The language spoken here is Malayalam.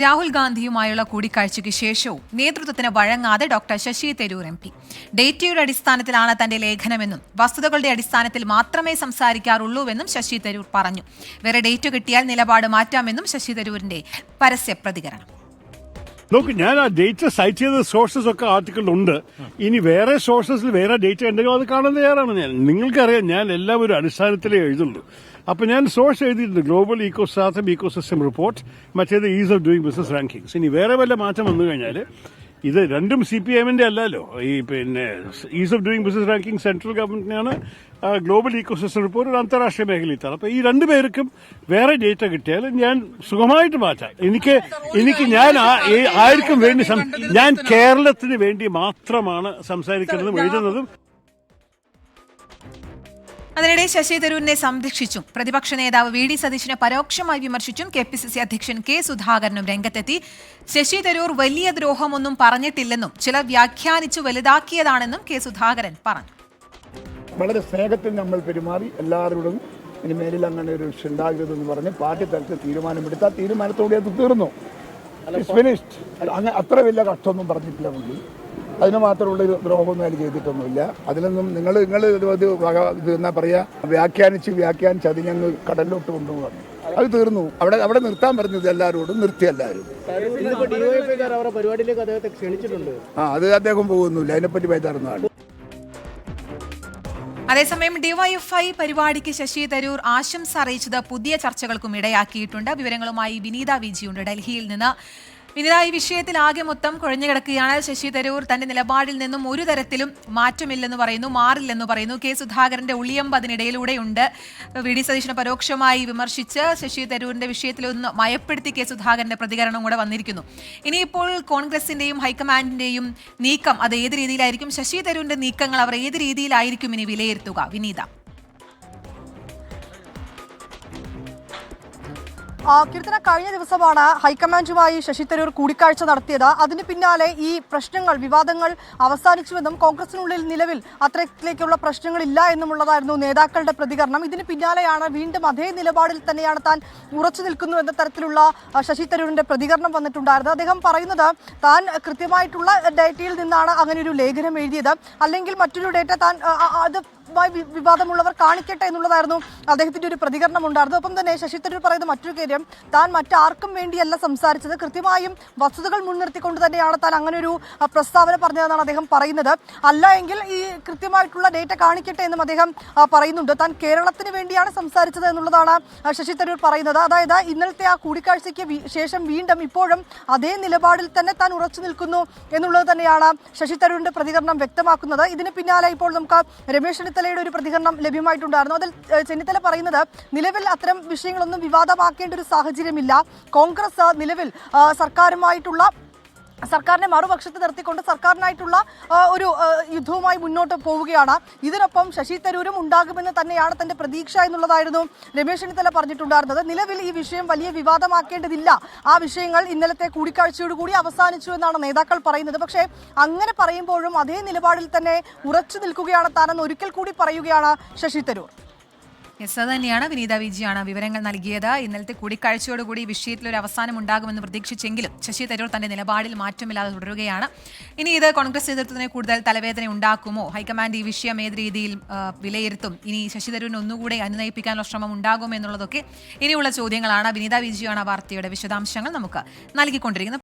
രാഹുൽ ഗാന്ധിയുമായുള്ള കൂടിക്കാഴ്ചയ്ക്ക് ശേഷവും നേതൃത്വത്തിന് വഴങ്ങാതെ ഡോക്ടർ ശശി തരൂർ MP. ഡേറ്റയുടെ അടിസ്ഥാനത്തിലാണ് തന്റെ ലേഖനമെന്നും വസ്തുതകളുടെ അടിസ്ഥാനത്തിൽ മാത്രമേ സംസാരിക്കാറുള്ളൂവെന്നും ശശി തരൂർ പറഞ്ഞു. വേറെ ഡേറ്റ കിട്ടിയാൽ നിലപാട് മാറ്റാമെന്നും ശശി തരൂരിന്റെ പരസ്യ പ്രതികരണം. നോക്ക്, ഞാൻ ആ ഡേറ്റ സൈറ്റ് ചെയ്ത സോഴ്സസ് ഒക്കെ ആർട്ടിക്കിളുണ്ട്. ഇനി വേറെ സോഴ്സസിൽ വേറെ ഡേറ്റ ഉണ്ടെങ്കിൽ അത് കാണാൻ തയ്യാറാണ് ഞാൻ. നിങ്ങൾക്കറിയാം, ഞാൻ എല്ലാം ഒരു അടിസ്ഥാനത്തിലേ എഴുതുള്ളൂ. അപ്പൊ ഞാൻ സോഴ്സ് എഴുതിയിട്ടുണ്ട്, ഗ്ലോബൽ ഇക്കോസിസ്റ്റം റിപ്പോർട്ട്, മറ്റേത് is of doing business rankings. ഇനി വേറെ വല്ല മാറ്റം വന്നു കഴിഞ്ഞാൽ ഇത് രണ്ടും CPIMന്റെ അല്ലല്ലോ. ഈ ease of doing business ranking central ഗവൺമെന്റിനാണ്, ഗ്ലോബൽ ഇക്കോസിസ്റ്റം റിപ്പോർട്ട് ഒരു അന്താരാഷ്ട്രീയ മേഖലയിലാണ്. അപ്പൊ ഈ രണ്ടുപേർക്കും വേറെ ഡേറ്റ കിട്ടിയാൽ ഞാൻ സുഖമായിട്ട് മാറ്റാം. എനിക്ക് ഞാൻ ആർക്കും വേണ്ടി ഞാൻ കേരളത്തിന് വേണ്ടി മാത്രമാണ് സംസാരിക്കുന്നതും എഴുതുന്നതും. അതിനിടെ ശശി തരൂരിനെ സംരക്ഷിച്ചും പ്രതിപക്ഷ നേതാവ് VD സതീശനെ പരോക്ഷമായി വിമർശിച്ചും KPCC അധ്യക്ഷൻ K സുധാകരനും രംഗത്തെത്തി. ശശി തരൂർ വലിയ ദ്രോഹമൊന്നും പറഞ്ഞിട്ടില്ലെന്നും ചിലർ വ്യാഖ്യാനിച്ചു വലുതാക്കിയതാണെന്നും K സുധാകരൻ പറഞ്ഞു. വളരെ സ്നേഹത്തിൽ നമ്മൾ പെരുമാറി എല്ലാവരോടും ഇനി മേലിൽ അങ്ങനെ ഒരു ഉണ്ടാകരുതെന്ന് പറഞ്ഞ് പാർട്ടി തലത്തിൽ തീരുമാനമെടുത്ത ആ തീരുമാനത്തോടെ അത് തീർന്നു. ഫിനിഷ്ഡ്. അങ്ങനെ അത്ര വലിയ കഷ്ടമൊന്നും പറഞ്ഞിട്ടില്ല പുള്ളി. അതിന് മാത്രമുള്ളൊരു ദ്രോഹമൊന്നും അതിൽ ചെയ്തിട്ടൊന്നുമില്ല. അതിലൊന്നും നിങ്ങൾ എന്നാ പറയുക, വ്യാഖ്യാനിച്ച് അത് ഞങ്ങൾ കടലിലോട്ട് കൊണ്ടുപോകാണ്. അത് തീർന്നു. അവിടെ നിർത്താൻ പറഞ്ഞത് എല്ലാവരോടും നിർത്തി. എല്ലാവരും അത് അദ്ദേഹം പോകുന്നില്ല, അതിനെപ്പറ്റി ബേജാറുന്നതാണ്. അതേസമയം DYFI പരിപാടിക്ക് ശശി തരൂർ ആശംസ അറിയിച്ചത് പുതിയ ചർച്ചകൾക്കും ഇടയാക്കിയിട്ടുണ്ട്. വിവരങ്ങളുമായി വിനീത VG ഉണ്ട് ഡൽഹിയിൽ നിന്ന്. വിനീത, ഈ വിഷയത്തിൽ ആകെ മൊത്തം കുഴഞ്ഞുകിടക്കുകയാണ്. ശശി തരൂർ തന്റെ നിലപാടിൽ നിന്നും ഒരു തരത്തിലും മാറ്റമില്ലെന്ന് പറയുന്നു, മാറില്ലെന്ന് പറയുന്നു. K സുധാകരന്റെ ഉളിയമ്പ് അതിനിടയിലൂടെയുണ്ട്. VD സതീശനെ പരോക്ഷമായി വിമർശിച്ച് ശശി തരൂരിന്റെ വിഷയത്തിലൊന്ന് മയപ്പെടുത്തി K സുധാകരന്റെ പ്രതികരണം കൂടെ വന്നിരിക്കുന്നു. ഇനിയിപ്പോൾ കോൺഗ്രസിന്റെയും ഹൈക്കമാൻഡിന്റെയും നീക്കം അത് ഏത് രീതിയിലായിരിക്കും? ശശി തരൂരിന്റെ നീക്കങ്ങൾ അവർ ഏത് രീതിയിലായിരിക്കും ഇനി വിലയിരുത്തുക? വിനീത. കീർത്തന, കഴിഞ്ഞ ദിവസമാണ് ഹൈക്കമാൻഡുമായി ശശി തരൂർ കൂടിക്കാഴ്ച നടത്തിയത്. അതിന് പിന്നാലെ ഈ പ്രശ്നങ്ങൾ, വിവാദങ്ങൾ അവസാനിച്ചുവെന്നും കോൺഗ്രസിനുള്ളിൽ നിലവിൽ അത്തരത്തിലേക്കുള്ള പ്രശ്നങ്ങളില്ല എന്നുമുള്ളതായിരുന്നു നേതാക്കളുടെ പ്രതികരണം. ഇതിന് പിന്നാലെയാണ് വീണ്ടും അതേ നിലപാടിൽ തന്നെയാണ് താൻ ഉറച്ചു നിൽക്കുന്നു എന്ന തരത്തിലുള്ള ശശി തരൂരിന്റെ പ്രതികരണം വന്നിട്ടുണ്ടായിരുന്നത്. അദ്ദേഹം പറയുന്നത് താൻ കൃത്യമായിട്ടുള്ള ഡേറ്റയിൽ നിന്നാണ് അങ്ങനെ ഒരു ലേഖനം എഴുതിയത്, അല്ലെങ്കിൽ മറ്റൊരു ഡേറ്റ താൻ അത് വിവാദമുള്ളവർ കാണിക്കട്ടെ എന്നുള്ളതായിരുന്നു അദ്ദേഹത്തിന്റെ ഒരു പ്രതികരണം ഉണ്ടായിരുന്നു. ഒപ്പം തന്നെ ശശി തരൂർ പറയുന്ന മറ്റൊരു കാര്യം, താൻ മറ്റാർക്കും വേണ്ടിയല്ല സംസാരിച്ചത്, കൃത്യമായും വസ്തുതകൾ മുൻനിർത്തിക്കൊണ്ട് തന്നെയാണ് താൻ അങ്ങനെ ഒരു പ്രസ്താവന പറഞ്ഞതെന്നാണ് അദ്ദേഹം പറയുന്നത്. അല്ല എങ്കിൽ ഈ കൃത്യമായിട്ടുള്ള ഡേറ്റ കാണിക്കട്ടെ എന്നും അദ്ദേഹം പറയുന്നുണ്ട്. താൻ കേരളത്തിന് വേണ്ടിയാണ് സംസാരിച്ചത് എന്നുള്ളതാണ് ശശി തരൂർ പറയുന്നത്. അതായത് ഇന്നലത്തെ ആ കൂടിക്കാഴ്ചയ്ക്ക് ശേഷം വീണ്ടും ഇപ്പോഴും അതേ നിലപാടിൽ തന്നെ താൻ ഉറച്ചു നിൽക്കുന്നു എന്നുള്ളത് തന്നെയാണ് ശശി തരൂരിന്റെ പ്രതികരണം വ്യക്തമാക്കുന്നത്. ഇതിന് പിന്നാലെ ഇപ്പോൾ നമുക്ക് രമേശ് ചെന്നിത്തലയുടെ ഒരു പ്രതികരണം ലഭ്യമായിട്ടുണ്ടായിരുന്നു. അതിൽ ചെന്നിത്തല പറയുന്നത്, നിലവിൽ അത്തരം വിഷയങ്ങളൊന്നും വിവാദമാക്കേണ്ട ഒരു സാഹചര്യമില്ല. കോൺഗ്രസ് നിലവിൽ സർക്കാരിനെ മറുപക്ഷത്ത് നിർത്തിക്കൊണ്ട് സർക്കാരിനായിട്ടുള്ള ഒരു യുദ്ധവുമായി മുന്നോട്ട് പോവുകയാണ്. ഇതിനൊപ്പം ശശി തരൂരും ഉണ്ടാകുമെന്ന് തന്നെയാണ് തന്റെ പ്രതീക്ഷ എന്നുള്ളതായിരുന്നു രമേശ് ചെന്നിത്തല പറഞ്ഞിട്ടുണ്ടായിരുന്നത്. നിലവിൽ ഈ വിഷയം വലിയ വിവാദമാക്കേണ്ടതില്ല, ആ വിഷയങ്ങൾ ഇന്നലത്തെ കൂടിക്കാഴ്ചയോടുകൂടി അവസാനിച്ചു എന്നാണ് നേതാക്കൾ പറയുന്നത്. പക്ഷേ അങ്ങനെ പറയുമ്പോഴും അതേ നിലപാടിൽ തന്നെ ഉറച്ചു നിൽക്കുകയാണ് താനെന്ന് ഒരിക്കൽ കൂടി പറയുകയാണ് ശശി തരൂർ. അത് തന്നെയാണ്. വിനീത VG ആണ് വിവരങ്ങൾ നൽകിയത്. ഇന്നലത്തെ കൂടിക്കാഴ്ചയോടുകൂടി വിഷയത്തിലൊരു അവസാനം ഉണ്ടാകുമെന്ന് പ്രതീക്ഷിച്ചെങ്കിലും ശശി തരൂർ തന്റെ നിലപാടിൽ മാറ്റമില്ലാതെ തുടരുകയാണ്. ഇനി ഇത് കോൺഗ്രസ് നേതൃത്വത്തിന് കൂടുതൽ തലവേദന ഉണ്ടാക്കുമോ? ഹൈക്കമാൻഡ് ഈ വിഷയം ഏത് രീതിയിൽ വിലയിരുത്തും? ഇനി ശശി തരൂരിനെ ഒന്നുകൂടെ അനുനയിപ്പിക്കാനുള്ള ശ്രമം ഉണ്ടാകുമോ എന്നുള്ളതൊക്കെ ഇനിയുള്ള ചോദ്യങ്ങളാണ്. വിനീത VG ആണ് വാർത്തയുടെ വിശദാംശങ്ങൾ നമുക്ക് നൽകിക്കൊണ്ടിരിക്കുന്നത്.